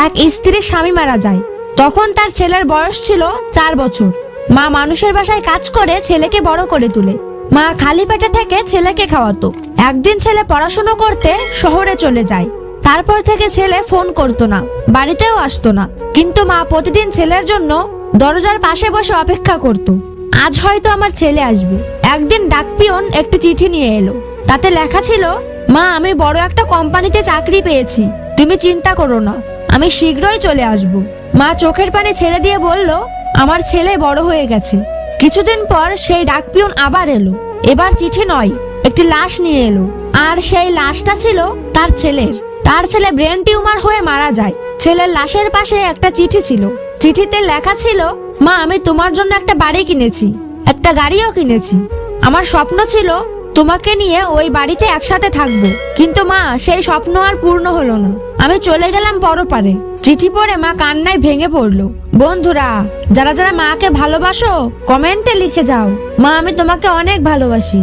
এক স্ত্রীর স্বামী মারা যায়। তখন তার ছেলের বয়স ছিল 4 বছর। মা মানুষের বাসায় কাজ করে ছেলেকে বড় করে তুলে। মা খালি পেটে থেকে ছেলেকে খাওয়াতো। একদিন ছেলে পড়াশোনা করতে শহরে চলে যায়। তারপর থেকে ছেলে ফোন করতো না, বাড়িতেও আসতো না। কিন্তু মা প্রতিদিন ছেলের জন্য দরজার পাশে বসে অপেক্ষা করত। আজ হয়তো আমার ছেলে আসবে। একদিন ডাকপিয়ন একটি চিঠি নিয়ে এলো। তাতে লেখা ছিল, মা আমি বড় একটা কোম্পানিতে চাকরি পেয়েছি, তুমি চিন্তা করো না, আমি শীঘ্রই চলে আসব। মা চোখের পানি ছেড়ে দিয়ে বলল, আমার ছেলে বড় হয়ে গেছে। কিছুদিন পর সেই ডাকপিয়ন আবার এলো। এবার চিঠি নয়, একটি লাশ নিয়ে এলো। আর সেই লাশটা ছিল তার ছেলের। তার ছেলে ব্রেন টিউমার হয়ে মারা যায়। ছেলের লাশের পাশে একটা চিঠি ছিল। চিঠিতে লেখা ছিল, মা আমি তোমার জন্য একটা বাড়ি কিনেছি, একটা গাড়িও কিনেছি। আমার স্বপ্ন ছিল তোমাকে নিয়ে ওই বাড়িতে একসাথে থাকবো। কিন্তু মা সেই স্বপ্ন আর পূর্ণ হলো না। আমি চলে গেলাম পরপারে। চিঠি পড়ে মা কান্নায় ভেঙে পড়লো। বন্ধুরা, যারা যারা মাকে ভালোবাসো কমেন্টে লিখে যাও, মা আমি তোমাকে অনেক ভালোবাসি।